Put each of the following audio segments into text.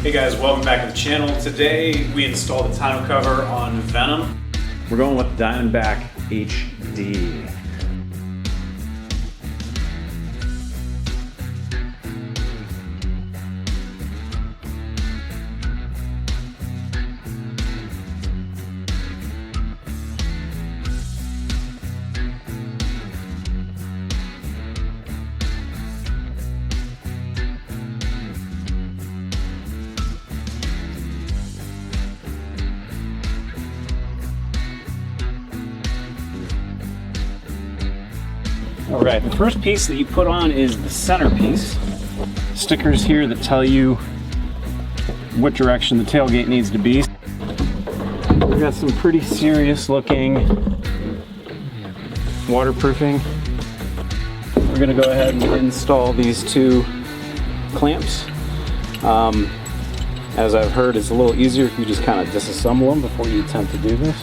Hey guys, welcome back to the channel. Today we installed the tonneau cover on Venom. We're going with Diamondback HD. Alright, the first piece that you put on is the centerpiece. Stickers here that tell you what direction the tailgate needs to be. We've got some pretty serious looking waterproofing. We're going to go ahead and install these two clamps. As I've heard, it's a little easier if you just kind of disassemble them before you attempt to do this.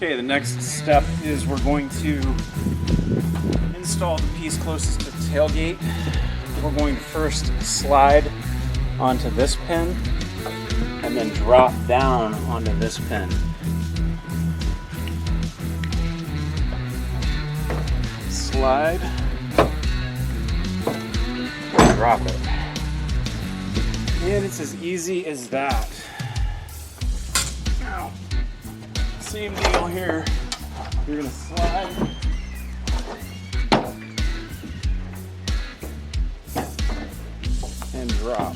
Okay, the next step is we're going to install the piece closest to the tailgate. We're going to first slide onto this pin and then drop down onto this pin. Slide, drop it. And it's as easy as that. Now, same deal here. You're gonna slide and drop.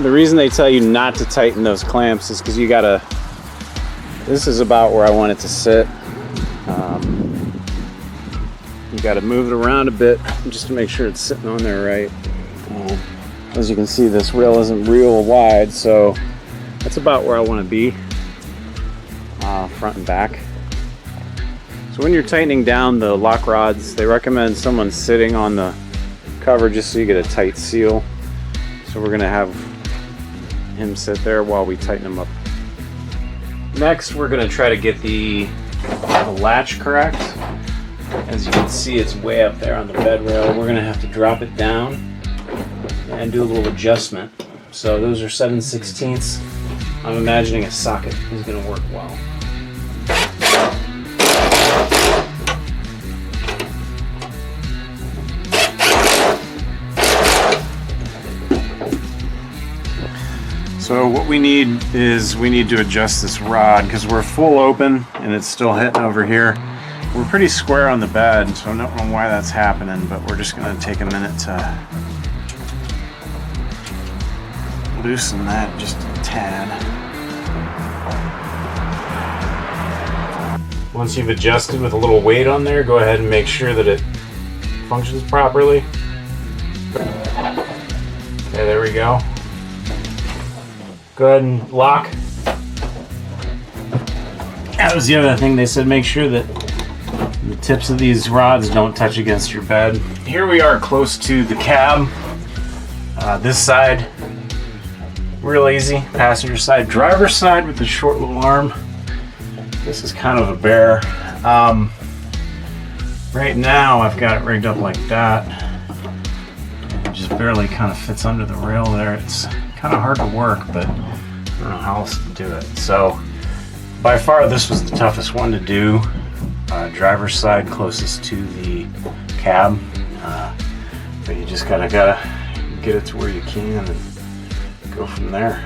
The reason they tell you not to tighten those clamps is because you gotta, this is about where I want it to sit. You gotta move it around a bit just to make sure it's sitting on there right. As you can see, this rail isn't real wide, so that's about where I want to be, front and back. So when you're tightening down the lock rods, they recommend someone sitting on the cover just so you get a tight seal. So we're going to have him sit there while we tighten them up. Next, we're going to try to get the latch correct. As you can see, it's way up there on the bed rail. We're going to have to drop it down and do a little adjustment. So those are 7/16. I'm imagining a socket is going to work well. So what we need is we need to adjust this rod because we're full open and it's still hitting over here. We're pretty square on the bed, so I don't know why that's happening, but we're just going to take a minute to loosen that just a tad. Once you've adjusted with a little weight on there, go ahead and make sure that it functions properly. Okay, there we go. Go ahead and lock. That was the other thing they said, make sure that the tips of these rods don't touch against your bed. Here we are close to the cab. This side, real easy. Passenger side, driver's side with the short little arm. This is kind of a bear. Right now I've got it rigged up like that. It just barely kind of fits under the rail there. It's kind of hard to work, but I don't know how else to do it. So by far this was the toughest one to do. Driver's side closest to the cab. But you just gotta get it to where you can and go from there.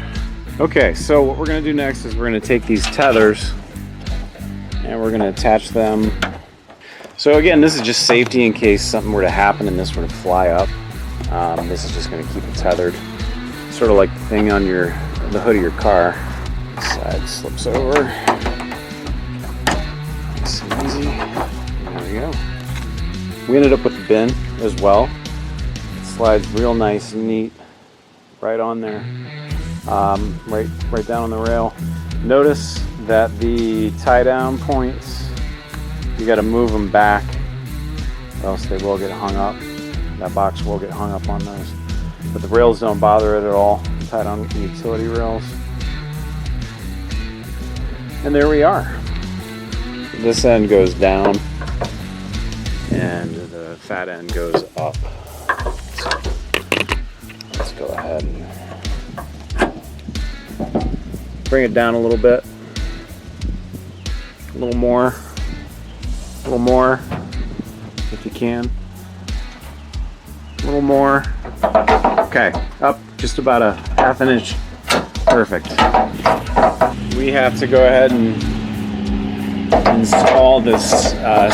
Okay, so what we're going to do next is we're going to take these tethers and we're going to attach them. So again, this is just safety in case something were to happen and this were to fly up. This is just going to keep it tethered, sort of like the thing on the hood of your car. This side slips over. Nice and easy. There we go. We ended up with the bin as well. It slides real nice and neat right on there, right down on the rail. Notice that the tie down points, you got to move them back or else they will get hung up. That box will get hung up on those, but the rails don't bother it at all. Tied on the utility rails. And there we are. This end goes down and the fat end goes up. So let's go ahead and bring it down a little bit. A little more if you can. A little more. Okay, up just about a half an inch. Perfect. We have to go ahead and install this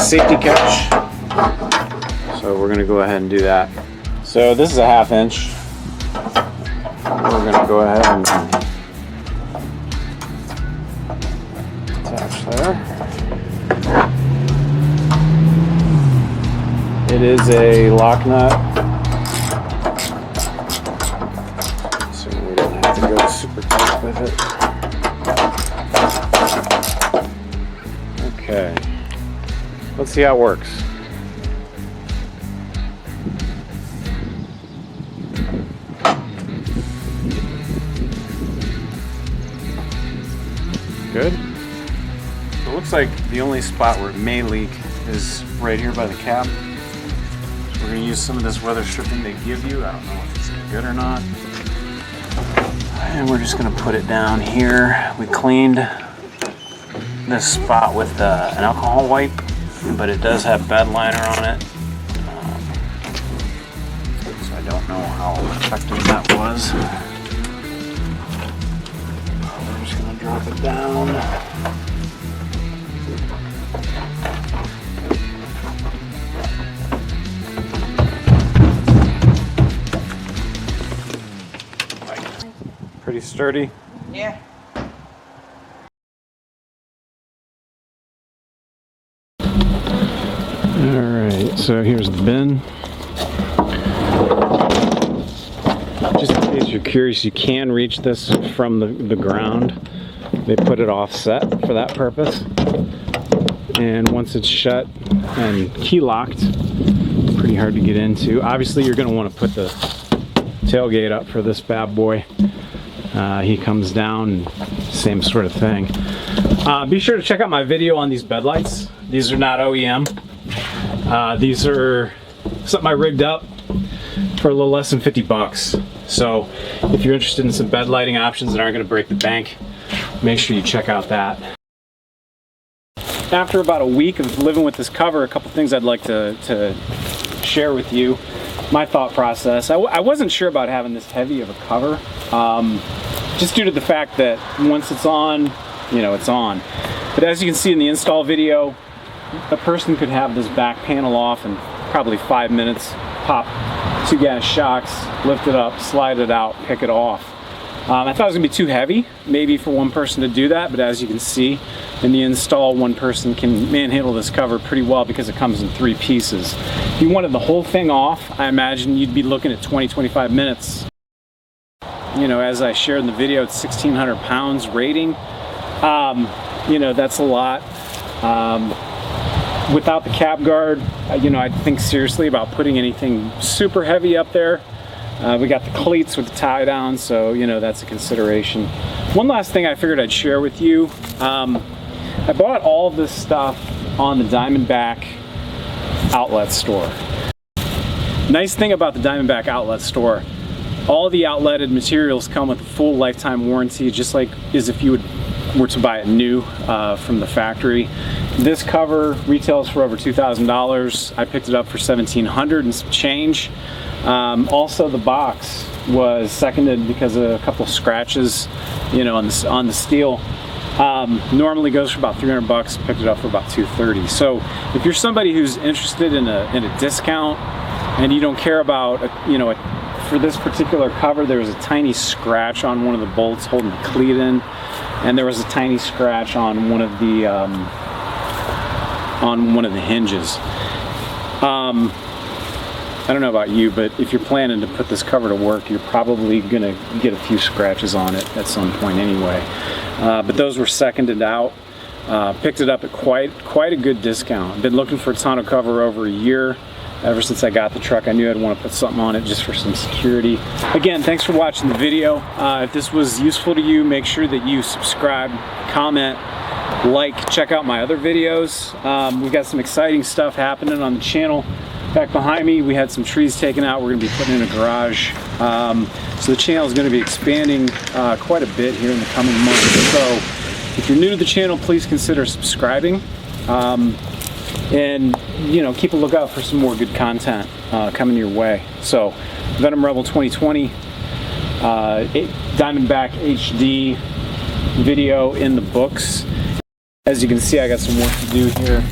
safety catch. So we're gonna go ahead and do that. So this is a half inch. We're gonna go ahead and attach there. It is a lock nut, so we don't have to go super tight with it. Okay, let's see how it works. Good. So it looks like the only spot where it may leak is right here by the cap. We're going to use some of this weather stripping they give you. I don't know if it's good or not. And we're just going to put it down here. We cleaned this spot with an alcohol wipe, but it does have bed liner on it. So I don't know how effective that was. We're just going to drop it down. Pretty sturdy. Yeah. Alright, so here's the bin. Just in case you're curious, you can reach this from the ground. They put it offset for that purpose. And once it's shut and key locked, pretty hard to get into. Obviously you're going to want to put the tailgate up for this bad boy. He comes down, same sort of thing. Be sure to check out my video on these bed lights. These are not OEM. These are something I rigged up for a little less than 50 bucks. So if you're interested in some bed lighting options that aren't going to break the bank, make sure you check out that. After about a week of living with this cover, a couple things I'd like to share with you. My thought process. I wasn't sure about having this heavy of a cover, just due to the fact that once it's on, you know, it's on. But as you can see in the install video, a person could have this back panel off in probably 5 minutes, pop 2 gas shocks, lift it up, slide it out, pick it off. I thought it was gonna be too heavy, maybe for one person to do that, but as you can see in the install, one person can manhandle this cover pretty well because it comes in 3 pieces. If you wanted the whole thing off, I imagine you'd be looking at 20-25 minutes. You know, as I shared in the video, it's 1,600 pounds rating. You know, that's a lot. Without the cap guard, you know, I'd think seriously about putting anything super heavy up there. We got the cleats with the tie down, so you know that's a consideration. One last thing I figured I'd share with you. I bought all of this stuff on the Diamondback outlet store. Nice thing about the Diamondback outlet store, all the outletted materials come with a full lifetime warranty, just like as if you were to buy it new from the factory. This cover retails for over $2,000. I picked it up for $1,700 and some change. Also, the box was seconded because of a couple scratches, you know, on the steel. Normally goes for about 300 bucks. Picked it up for about 230. So if you're somebody who's interested in a discount and you don't care about for this particular cover, there was a tiny scratch on one of the bolts holding the cleat in, and there was a tiny scratch on one of the hinges. I don't know about you, but if you're planning to put this cover to work, you're probably gonna get a few scratches on it at some point anyway. But those were seconded out. Picked it up at quite a good discount. I've been looking for a tonneau cover over a year. Ever since I got the truck, I knew I'd want to put something on it just for some security. Again, thanks for watching the video. If this was useful to you, make sure that you subscribe, comment, check out my other videos. We've got some exciting stuff happening on the channel. Back behind me, we had some trees taken out. We're going to be putting in a garage. So the channel is going to be expanding quite a bit here in the coming months. So if you're new to the channel, please consider subscribing. And you know, keep a lookout for some more good content coming your way. So Venom Rebel 2020, Diamondback HD video in the books. As you can see, I got some work to do here.